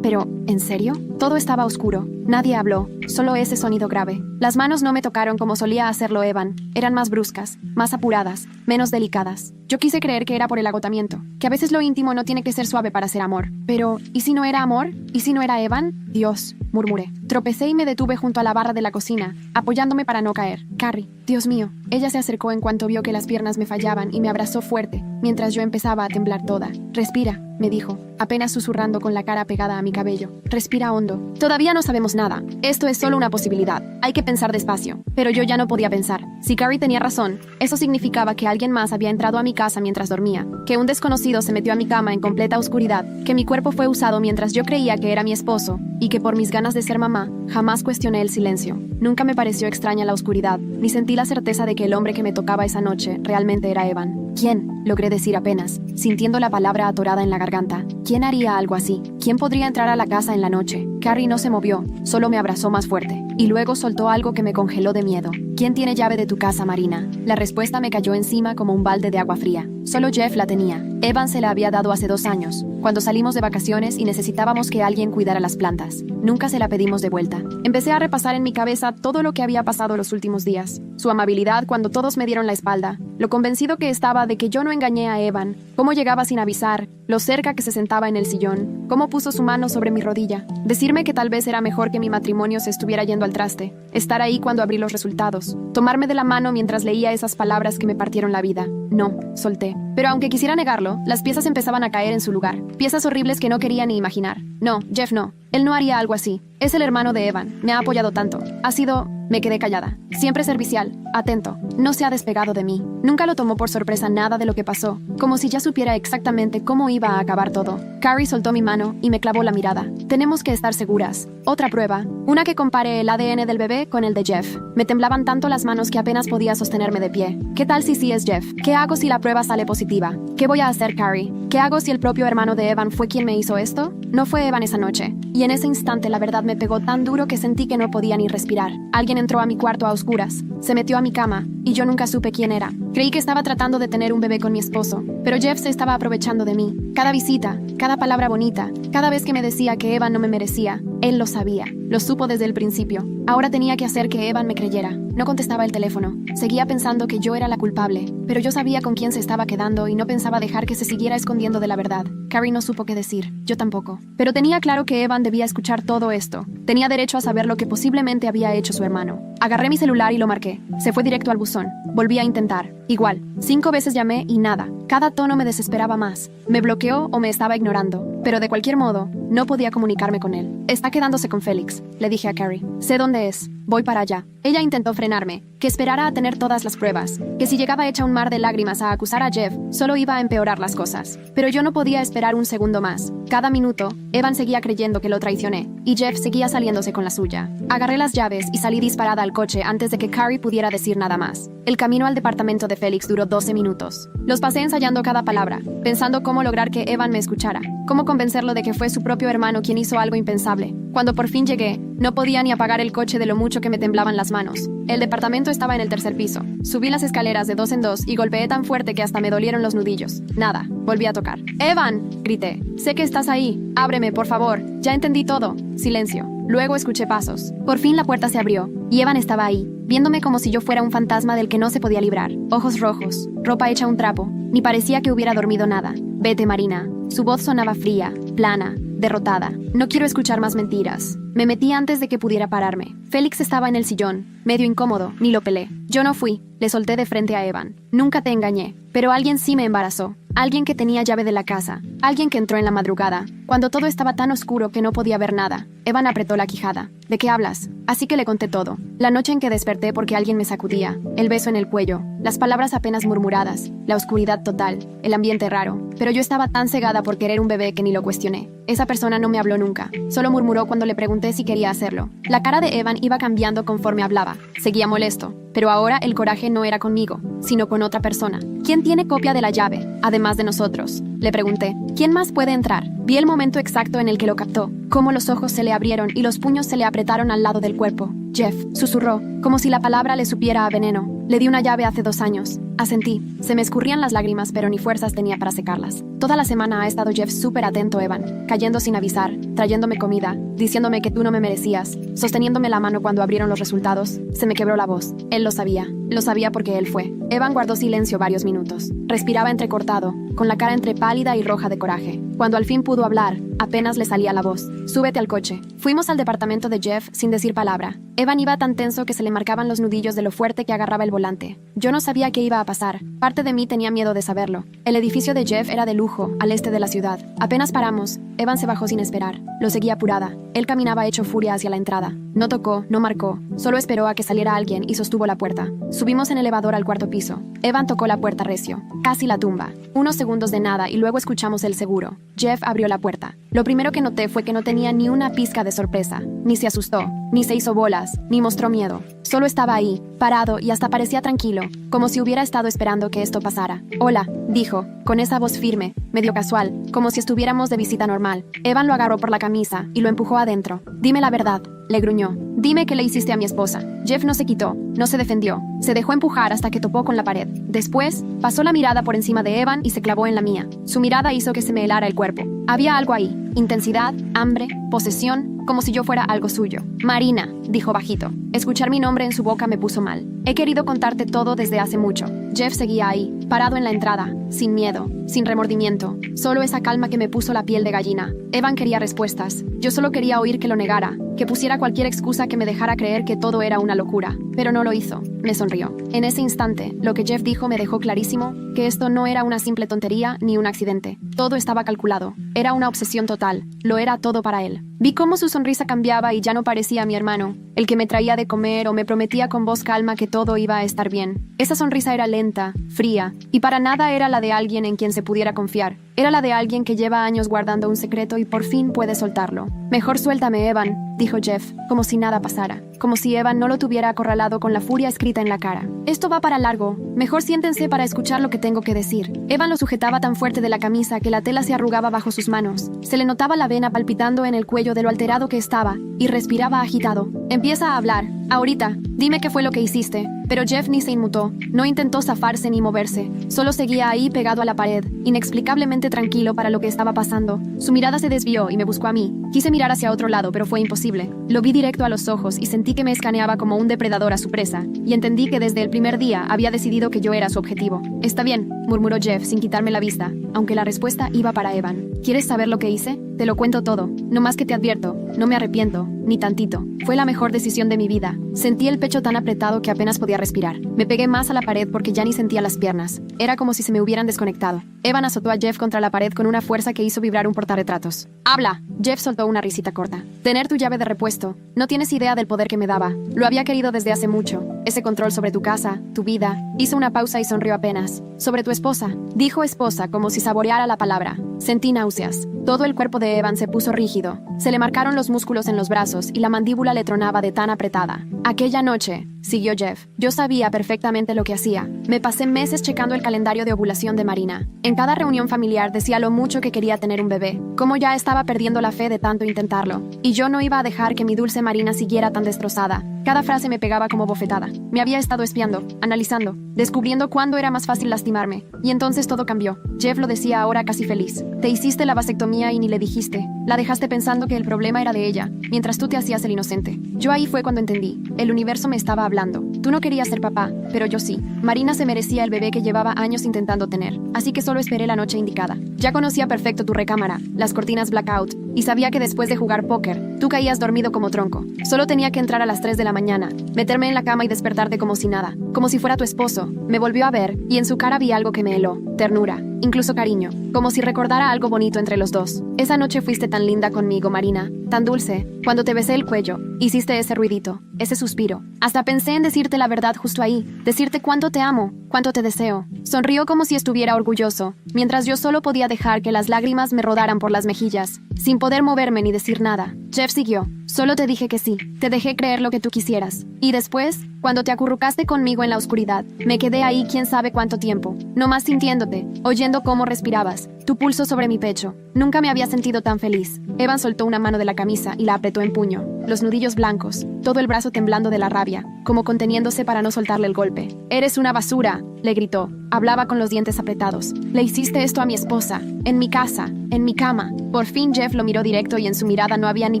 Pero, ¿en serio? Todo estaba oscuro. Nadie habló, solo ese sonido grave. Las manos no me tocaron como solía hacerlo Evan. Eran más bruscas, más apuradas, menos delicadas. Yo quise creer que era por el agotamiento, que a veces lo íntimo no tiene que ser suave para ser amor. Pero, ¿y si no era amor? ¿Y si no era Evan? Dios, murmuré. Tropecé y me detuve junto a la barra de la cocina, apoyándome para no caer. Carrie, Dios mío. Ella se acercó en cuanto vio que las piernas me fallaban y me abrazó fuerte, mientras yo empezaba a temblar toda. Respira, me dijo, apenas susurrando con la cara pegada a mi cabello. Respira hondo. Todavía no sabemos nada. Esto es solo una posibilidad. Hay que pensar despacio. Pero yo ya no podía pensar. Si Carrie tenía razón, eso significaba que alguien más había entrado a mi casa mientras dormía, que un desconocido se metió a mi cama en completa oscuridad, que mi cuerpo fue usado mientras yo creía que era mi esposo, y que por mis ganas de ser mamá, jamás cuestioné el silencio. Nunca me pareció extraña la oscuridad, ni sentí la certeza de que el hombre que me tocaba esa noche realmente era Evan. ¿Quién? Logré decir apenas, sintiendo la palabra atorada en la garganta. ¿Quién haría algo así? ¿Quién podría entrar a la casa en la noche? Carrie no se movió, solo me abrazó más fuerte, y luego soltó algo que me congeló de miedo. ¿Quién tiene llave de tu casa, Marina? La respuesta me cayó encima como un balde de agua fría. Solo Jeff la tenía. Evan se la había dado hace 2 años, cuando salimos de vacaciones y necesitábamos que alguien cuidara las plantas. Nunca se la pedimos de vuelta. Empecé a repasar en mi cabeza todo lo que había pasado los últimos días. Su amabilidad cuando todos me dieron la espalda, lo convencido que estaba de que yo no engañé a Evan, cómo llegaba sin avisar, lo cerca que se sentaba en el sillón, cómo puso su mano sobre mi rodilla, decirme que tal vez era mejor que mi matrimonio se estuviera yendo al traste, estar ahí cuando abrí los resultados, tomarme de la mano mientras leía esas palabras que me partieron la vida. No, solté. Pero aunque quisiera negarlo, las piezas empezaban a caer en su lugar, piezas horribles que no quería ni imaginar. No, Jeff no. Él no haría algo así. Es el hermano de Evan. Me ha apoyado tanto. Ha sido... Me quedé callada. Siempre servicial, atento. No se ha despegado de mí. Nunca lo tomó por sorpresa nada de lo que pasó, como si ya supiera exactamente cómo iba a acabar todo. Carrie soltó mi mano y me clavó la mirada. Tenemos que estar seguras. Otra prueba. Una que compare el ADN del bebé con el de Jeff. Me temblaban tanto las manos que apenas podía sostenerme de pie. ¿Qué tal si sí es Jeff? ¿Qué hago si la prueba sale positiva? ¿Qué voy a hacer, Carrie? ¿Qué hago si el propio hermano de Evan fue quien me hizo esto? No fue Evan esa noche. Y en ese instante la verdad me pegó tan duro que sentí que no podía ni respirar. Alguien entró a mi cuarto a oscuras, se metió a mi cama, y yo nunca supe quién era. Creí que estaba tratando de tener un bebé con mi esposo, pero Jeff se estaba aprovechando de mí. Cada visita, cada palabra bonita, cada vez que me decía que Evan no me merecía, él lo sabía, lo supo desde el principio. Ahora tenía que hacer que Evan me creyera. No contestaba el teléfono. Seguía pensando que yo era la culpable, pero yo sabía con quién se estaba quedando y no pensaba dejar que se siguiera escondiendo de la verdad. Carrie no supo qué decir, yo tampoco. Pero tenía claro que Evan debía escuchar todo esto. Tenía derecho a saber lo que posiblemente había hecho su hermano. Agarré mi celular y lo marqué. Se fue directo al buzón. Volví a intentar. Igual. 5 veces llamé y nada. Cada tono me desesperaba más. Me bloqueó o me estaba ignorando. Pero de cualquier modo, no podía comunicarme con él. Está quedándose con Félix, le dije a Carrie. Sé dónde es. Voy para allá. Ella intentó frenarme, que esperara a tener todas las pruebas, que si llegaba hecha un mar de lágrimas a acusar a Jeff, solo iba a empeorar las cosas. Pero yo no podía esperar un segundo más. Cada minuto, Evan seguía creyendo que lo traicioné, y Jeff seguía saliéndose con la suya. Agarré las llaves y salí disparada al coche antes de que Carrie pudiera decir nada más. El camino al departamento de Félix duró 12 minutos. Los pasé ensayando cada palabra, pensando cómo lograr que Evan me escuchara, cómo convencerlo de que fue su propio hermano quien hizo algo impensable. Cuando por fin llegué, no podía ni apagar el coche de lo mucho que me temblaban las manos. El departamento estaba en el 3er piso. Subí las escaleras de 2 en 2 y golpeé tan fuerte que hasta me dolieron los nudillos. Nada. Volví a tocar. ¡Evan!, grité. Sé que estás ahí. Ábreme, por favor. Ya entendí todo. Silencio. Luego escuché pasos. Por fin la puerta se abrió, y Evan estaba ahí, viéndome como si yo fuera un fantasma del que no se podía librar. Ojos rojos, ropa hecha un trapo, ni parecía que hubiera dormido nada. Vete, Marina. Su voz sonaba fría, plana, derrotada. No quiero escuchar más mentiras. Me metí antes de que pudiera pararme. Félix estaba en el sillón, medio incómodo, ni lo pelé. Yo no fui, le solté de frente a Evan. Nunca te engañé, pero alguien sí me embarazó. Alguien que tenía llave de la casa. Alguien que entró en la madrugada, cuando todo estaba tan oscuro que no podía ver nada. Evan apretó la quijada. ¿De qué hablas? Así que le conté todo. La noche en que desperté porque alguien me sacudía, el beso en el cuello, las palabras apenas murmuradas, la oscuridad total, el ambiente raro. Pero yo estaba tan cegada por querer un bebé que ni lo cuestioné. Esa persona no me habló nunca. Solo murmuró cuando le pregunté si quería hacerlo. La cara de Evan iba cambiando conforme hablaba. Seguía molesto. Pero ahora el coraje no era conmigo, sino con otra persona. ¿Quién tiene copia de la llave, además de nosotros? Le pregunté. ¿Quién más puede entrar? Vi el momento exacto en el que lo captó, cómo los ojos se le abrieron y los puños se le apretaron al lado del cuerpo. Jeff, susurró, como si la palabra le supiera a veneno. Le di una llave hace 2 años. Asentí. Se me escurrían las lágrimas, pero ni fuerzas tenía para secarlas. Toda la semana ha estado Jeff súper atento, Evan, cayendo sin avisar, trayéndome comida, diciéndome que tú no me merecías, sosteniéndome la mano cuando abrieron los resultados. Se me quebró la voz. Él lo sabía porque él fue. Evan guardó silencio varios minutos. Respiraba entrecortado, con la cara entre pálida y roja de coraje. Cuando al fin pudo hablar, apenas le salía la voz. Súbete al coche. Fuimos al departamento de Jeff sin decir palabra. Evan iba tan tenso que se le marcaban los nudillos de lo fuerte que agarraba el volante. Yo no sabía qué iba a pasar. Parte de mí tenía miedo de saberlo. El edificio de Jeff era de lujo, al este de la ciudad. Apenas paramos, Evan se bajó sin esperar. Lo seguí apurada. Él caminaba hecho furia hacia la entrada. No tocó, no marcó. Solo esperó a que saliera alguien y sostuvo la puerta. Subimos en elevador al 4º piso. Evan tocó la puerta recio. Casi la tumba. Unos segundos de nada y luego escuchamos el seguro. Jeff abrió la puerta. Lo primero que noté fue que no tenía ni una pizca de sorpresa. Ni se asustó, ni se hizo bolas, ni mostró miedo. Solo estaba ahí, parado y hasta parecía tranquilo, como si hubiera estado esperando que esto pasara. Hola, dijo, con esa voz firme, medio casual, como si estuviéramos de visita normal. Evan lo agarró por la camisa y lo empujó adentro. Dime la verdad, le gruñó. Dime qué le hiciste a mi esposa. Jeff no se quitó, no se defendió. Se dejó empujar hasta que topó con la pared. Después, pasó la mirada por encima de Evan y se clavó en la mía. Su mirada hizo que se me helara el cuerpo. Había algo ahí. Intensidad, hambre, posesión, como si yo fuera algo suyo. Marina, dijo bajito. Escuchar mi nombre en su boca me puso mal. He querido contarte todo desde hace mucho. Jeff seguía ahí, parado en la entrada, sin miedo, sin remordimiento, solo esa calma que me puso la piel de gallina. Evan quería respuestas. Yo solo quería oír que lo negara, que pusiera cualquier excusa que me dejara creer que todo era una locura. Pero no lo hizo. Me sonrió. En ese instante, lo que Jeff dijo me dejó clarísimo que esto no era una simple tontería ni un accidente. Todo estaba calculado. Era una obsesión total. Lo era todo para él. Vi cómo su sonrisa cambiaba y ya no parecía mi hermano, el que me traía de comer o me prometía con voz calma que todo iba a estar bien. Esa sonrisa era lenta, fría, y para nada era la de alguien en quien se pudiera confiar. Era la de alguien que lleva años guardando un secreto y por fin puede soltarlo. Mejor suéltame, Evan, dijo Jeff, como si nada pasara. Como si Evan no lo tuviera acorralado con la furia escrita en la cara. Esto va para largo. Mejor siéntense para escuchar lo que tengo que decir. Evan lo sujetaba tan fuerte de la camisa que la tela se arrugaba bajo sus manos. Se le notaba la vena palpitando en el cuello de lo alterado que estaba, y respiraba agitado. Empieza a hablar. Ahorita. Dime qué fue lo que hiciste. Pero Jeff ni se inmutó. No intentó zafarse ni moverse. Solo seguía ahí pegado a la pared, inexplicablemente tranquilo para lo que estaba pasando. Su mirada se desvió y me buscó a mí. Quise mirar hacia otro lado, pero fue imposible. Lo vi directo a los ojos y sentí que me escaneaba como un depredador a su presa, y entendí que desde el primer día había decidido que yo era su objetivo. Está bien, murmuró Jeff sin quitarme la vista, aunque la respuesta iba para Evan. ¿Quieres saber lo que hice? Te lo cuento todo. No más que te advierto, no me arrepiento, ni tantito. Fue la mejor decisión de mi vida. Sentí el pecho tan apretado que apenas podía respirar. Me pegué más a la pared porque ya ni sentía las piernas. Era como si se me hubieran desconectado. Evan azotó a Jeff contra la pared con una fuerza que hizo vibrar un portarretratos. ¡Habla! Jeff soltó una risita corta. Tener tu llave de repuesto. No tienes idea del poder que me daba. Lo había querido desde hace mucho. Ese control sobre tu casa, tu vida. Hizo una pausa y sonrió apenas. Sobre tu esposa. Dijo esposa como si saboreara la palabra. Sentí náuseas. Todo el cuerpo de Evan se puso rígido. Se le marcaron los músculos en los brazos y la mandíbula le tronaba de tan apretada. Aquella noche, siguió Jeff, yo sabía perfectamente lo que hacía. Me pasé meses checando el calendario de ovulación de Marina. En cada reunión familiar decía lo mucho que quería tener un bebé, cómo ya estaba perdiendo la fe de tanto intentarlo. Y yo no iba a dejar que mi dulce Marina siguiera tan destrozada. Cada frase me pegaba como bofetada. Me había estado espiando, analizando, descubriendo cuándo era más fácil lastimarme. Y entonces todo cambió. Jeff lo decía ahora casi feliz. Te hiciste la vasectomía y ni le dijiste. La dejaste pensando que el problema era de ella, mientras tú te hacías el inocente. Yo ahí fue cuando entendí. El universo me estaba hablando. Tú no querías ser papá, pero yo sí. Marina se merecía el bebé que llevaba años intentando tener. Así que solo esperé la noche indicada. Ya conocía perfecto tu recámara, las cortinas blackout, y sabía que después de jugar póker, tú caías dormido como tronco. Solo tenía que entrar a las 3 de la mañana, meterme en la cama y despertarte como si nada, como si fuera tu esposo. Me volvió a ver, y en su cara vi algo que me heló, ternura, incluso cariño, como si recordara algo bonito entre los dos. Esa noche fuiste tan linda conmigo, Marina, tan dulce. Cuando te besé el cuello, hiciste ese ruidito, ese suspiro. Hasta pensé en decirte la verdad justo ahí, decirte cuánto te amo, cuánto te deseo. Sonrió como si estuviera orgulloso, mientras yo solo podía dejar que las lágrimas me rodaran por las mejillas, sin poder moverme ni decir nada. Jeff siguió. Solo te dije que sí, te dejé creer lo que tú quisieras. Y después, cuando te acurrucaste conmigo en la oscuridad, me quedé ahí quién sabe cuánto tiempo, nomás sintiéndote, oyendo cómo respirabas, tu pulso sobre mi pecho. Nunca me había sentido tan feliz. Evan soltó una mano de la camisa y la apretó en puño, los nudillos blancos, todo el brazo temblando de la rabia, como conteniéndose para no soltarle el golpe. «Eres una basura», le gritó. Hablaba con los dientes apretados. «Le hiciste esto a mi esposa, en mi casa, en mi cama». Por fin Jeff lo miró directo y en su mirada no había ni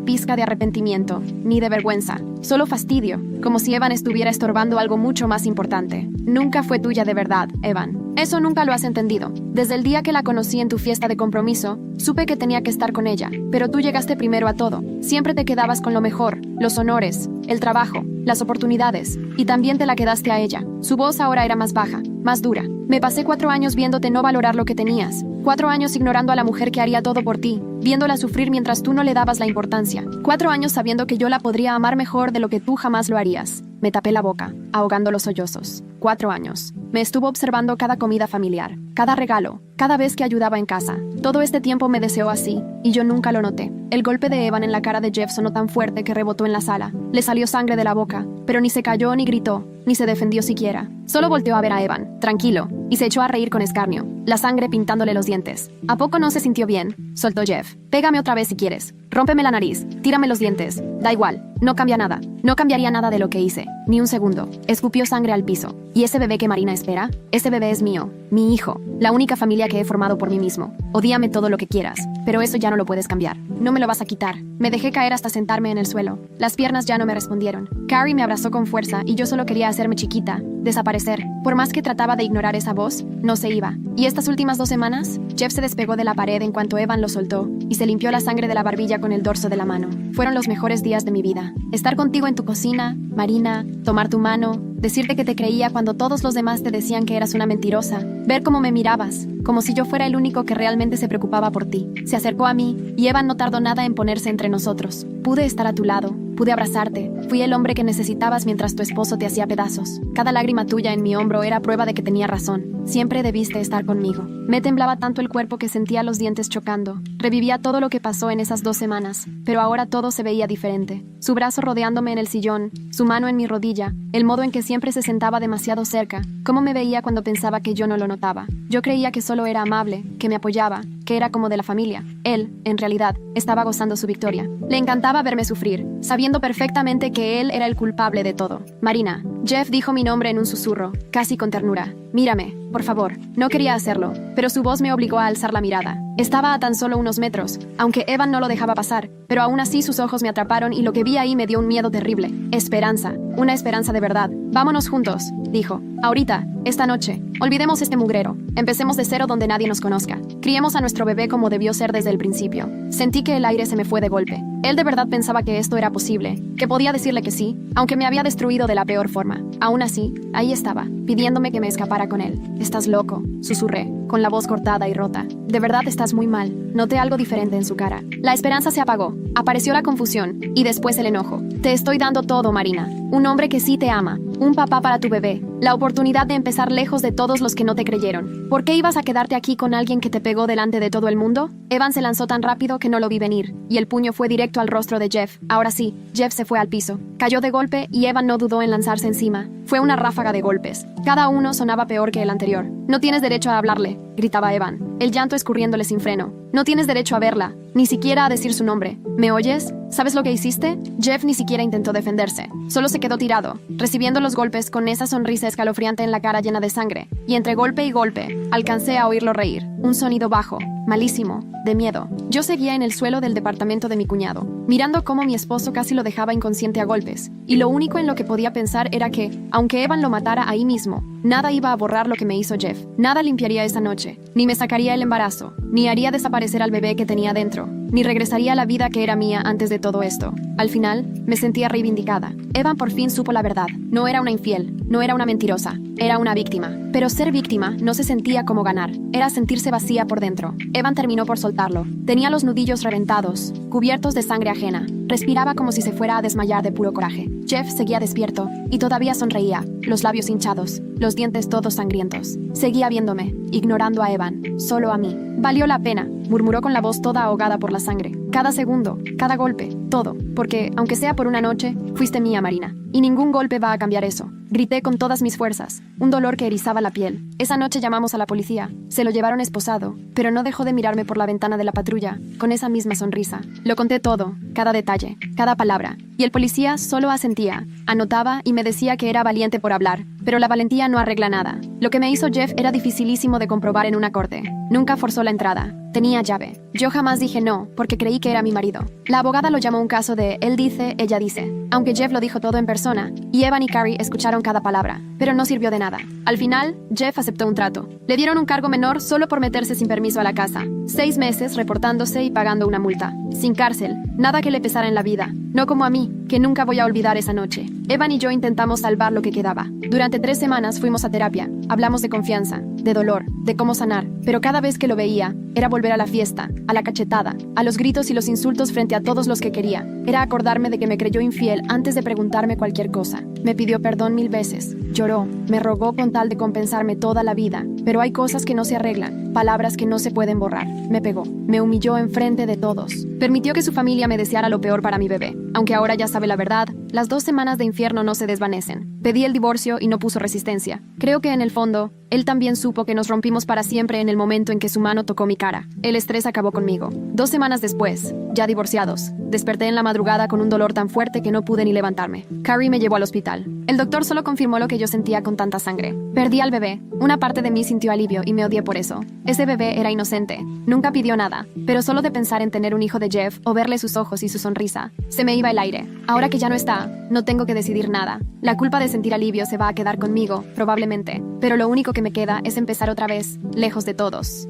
pizca de arrepentimiento, ni de vergüenza, solo fastidio, como si Evan estuviera estorbando algo mucho más importante. «Nunca fue tuya de verdad, Evan. Eso nunca lo has entendido. Desde el día que la conocí en tu fiesta de compromiso, supe que tenía que estar con ella, pero tú llegaste primero a todo. Siempre te quedabas con lo mejor, los honores, el trabajo, las oportunidades, y también te la quedaste a ella». Su voz ahora era más baja, más dura. «Me pasé 4 años viéndote no valorar lo que tenías. 4 años ignorando a la mujer que haría todo por ti, viéndola sufrir mientras tú no le dabas la importancia. 4 años sabiendo que yo la podría amar mejor de lo que tú jamás lo harías». Me tapé la boca, ahogando los sollozos. 4 años. Me estuvo observando cada comida familiar, cada regalo, cada vez que ayudaba en casa. Todo este tiempo me deseó así, y yo nunca lo noté. El golpe de Evan en la cara de Jeff sonó tan fuerte que rebotó en la sala. Le salió sangre de la boca, pero ni se cayó ni gritó, ni se defendió siquiera. Solo volteó a ver a Evan, tranquilo, y se echó a reír con escarnio, la sangre pintándole los dientes. ¿A poco no se sintió bien?, soltó Jeff. «Pégame otra vez si quieres. Rómpeme la nariz, tírame los dientes. Da igual, no cambia nada. No cambiaría nada de lo que hice, ni un segundo». Escupió sangre al piso. «¿Y ese bebé que Marina espera? Ese bebé es mío, mi hijo, la única familia que he formado por mí mismo. Odíame todo lo que quieras, pero eso ya no lo puedes cambiar. No me lo vas a quitar». Me dejé caer hasta sentarme en el suelo. Las piernas ya no me respondieron. Carrie me abrazó con fuerza y yo solo quería hacerme chiquita, desaparecer. Por más que trataba de ignorar esa voz, no se iba. Y estas últimas 2 semanas, Jeff se despegó de la pared en cuanto Evan lo soltó y se limpió la sangre de la barbilla con el dorso de la mano. Fueron los mejores días de mi vida. Estar contigo en tu cocina, Marina, tomar tu mano, decirte que te creía cuando todos los demás te decían que eras una mentirosa, ver cómo me mirabas, como si yo fuera el único que realmente se preocupaba por ti. Se acercó a mí y Evan no tardó nada en ponerse entre nosotros. Pude estar a tu lado, pude abrazarte. Fui el hombre que necesitabas mientras tu esposo te hacía pedazos. Cada lágrima tuya en mi hombro era prueba de que tenía razón. Siempre debiste estar conmigo. Me temblaba tanto el cuerpo que sentía los dientes chocando. Revivía todo lo que pasó en esas 2 semanas, pero ahora todo se veía diferente. Su brazo rodeándome en el sillón, su mano en mi rodilla, el modo en que siempre se sentaba demasiado cerca, cómo me veía cuando pensaba que yo no lo notaba. Yo creía que solo era amable, que me apoyaba, que era como de la familia. Él, en realidad, estaba gozando su victoria. Le encantaba verme sufrir, sabiendo perfectamente que él era el culpable de todo. «Marina». Jeff dijo mi nombre en un susurro, casi con ternura. «Mírame, por favor». No quería hacerlo, pero su voz me obligó a alzar la mirada. Estaba a tan solo unos metros, aunque Evan no lo dejaba pasar, pero aún así sus ojos me atraparon y lo que vi ahí me dio un miedo terrible. Esperanza, una esperanza de verdad. «Vámonos juntos», dijo. «Ahorita, esta noche. Olvidemos este mugrero. Empecemos de cero donde nadie nos conozca. Criemos a nuestro bebé como debió ser desde el principio». Sentí que el aire se me fue de golpe. Él de verdad pensaba que esto era posible, que podía decirle que sí, aunque me había destruido de la peor forma. Aún así, ahí estaba, pidiéndome que me escapara con él. «Estás loco», susurré, con la voz cortada y rota. «De verdad estás muy mal». Noté algo diferente en su cara. La esperanza se apagó. Apareció la confusión, y después el enojo. «Te estoy dando todo, Marina. Un hombre que sí te ama. Un papá para tu bebé. La oportunidad de empezar lejos de todos los que no te creyeron. ¿Por qué ibas a quedarte aquí con alguien que te pegó delante de todo el mundo?» Evan se lanzó tan rápido que no lo vi venir, y el puño fue directo al rostro de Jeff. Ahora sí, Jeff se fue al piso. Cayó de golpe y Evan no dudó en lanzarse encima. Fue una ráfaga de golpes. Cada uno sonaba peor que el anterior. «No tienes derecho a hablarle», gritaba Evan, el llanto escurriéndole sin freno. «No tienes derecho a verla, ni siquiera a decir su nombre. ¿Me oyes? ¿Sabes lo que hiciste?» Jeff ni siquiera intentó defenderse. Solo se quedó tirado, recibiendo los golpes con esa sonrisa escalofriante en la cara llena de sangre. Y entre golpe y golpe, alcancé a oírlo reír. Un sonido bajo, malísimo, de miedo. Yo seguía en el suelo del departamento de mi cuñado, mirando cómo mi esposo casi lo dejaba inconsciente a golpes. Y lo único en lo que podía pensar era que, aunque Evan lo matara ahí mismo, nada iba a borrar lo que me hizo Jeff. Nada limpiaría esa noche, ni me sacaría el embarazo, ni haría desaparecer al bebé que tenía dentro. ni regresaría a la vida que era mía antes de todo esto. Al final, me sentía reivindicada. Evan por fin supo la verdad. No era una infiel, no era una mentirosa, era una víctima. Pero ser víctima no se sentía como ganar, era sentirse vacía por dentro. Evan terminó por soltarlo. Tenía los nudillos reventados, cubiertos de sangre ajena. Respiraba como si se fuera a desmayar de puro coraje. Jeff seguía despierto y todavía sonreía, los labios hinchados, los dientes todos sangrientos. Seguía viéndome, ignorando a Evan, solo a mí. Valió la pena, murmuró con la voz toda ahogada por la sangre. Cada segundo, cada golpe, todo, porque, aunque sea por una noche, fuiste mía, Marina. Y ningún golpe va a cambiar eso. Grité con todas mis fuerzas, un dolor que erizaba la piel. Esa noche llamamos a la policía. Se lo llevaron esposado, pero no dejó de mirarme por la ventana de la patrulla, con esa misma sonrisa. Lo conté todo, cada detalle, cada palabra. Y el policía solo asentía, anotaba y me decía que era valiente por hablar. Pero la valentía no arregla nada. Lo que me hizo Jeff era dificilísimo de comprobar en una corte. Nunca forzó la entrada. Tenía llave. Yo jamás dije no, porque creí que era mi marido. La abogada lo llamó un caso de él dice, ella dice. Aunque Jeff lo dijo todo en persona, y Evan y Carrie escucharon cada palabra. Pero no sirvió de nada. Al final, Jeff aceptó un trato. Le dieron un cargo menor solo por meterse sin permiso a la casa. 6 meses reportándose y pagando una multa. Sin cárcel, nada que le pesara en la vida. No como a mí, que nunca voy a olvidar esa noche. Evan y yo intentamos salvar lo que quedaba. Durante 3 semanas fuimos a terapia. Hablamos de confianza, de dolor, de cómo sanar. Pero cada vez que lo veía, era volver a la fiesta, a la cachetada, a los gritos y los insultos frente a todos los que quería. Era acordarme de que me creyó infiel antes de preguntarme cualquier cosa. Me pidió perdón 1000 veces. Lloró, me rogó con tal de compensarme toda la vida. Pero hay cosas que no se arreglan, palabras que no se pueden borrar. Me pegó, me humilló enfrente de todos. Permitió que su familia me deseara lo peor para mi bebé. Aunque ahora ya sabe la verdad, las 2 semanas de infierno no se desvanecen. Pedí el divorcio y no puso resistencia. Creo que en el fondo, él también supo que nos rompimos para siempre en el momento en que su mano tocó mi cara. El estrés acabó conmigo. 2 semanas después, ya divorciados, desperté en la madrugada con un dolor tan fuerte que no pude ni levantarme. Carrie me llevó al hospital. El doctor solo confirmó lo que yo sentía con tanta sangre. Perdí al bebé. Una parte de mí sintió alivio y me odié por eso. Ese bebé era inocente. Nunca pidió nada. Pero solo de pensar en tener un hijo de Jeff o verle sus ojos y su sonrisa, se me iba el aire. Ahora que ya no está, no tengo que decidir nada. La culpa de sentir alivio se va a quedar conmigo, probablemente. Pero lo único que me queda es empezar otra vez, lejos de todos.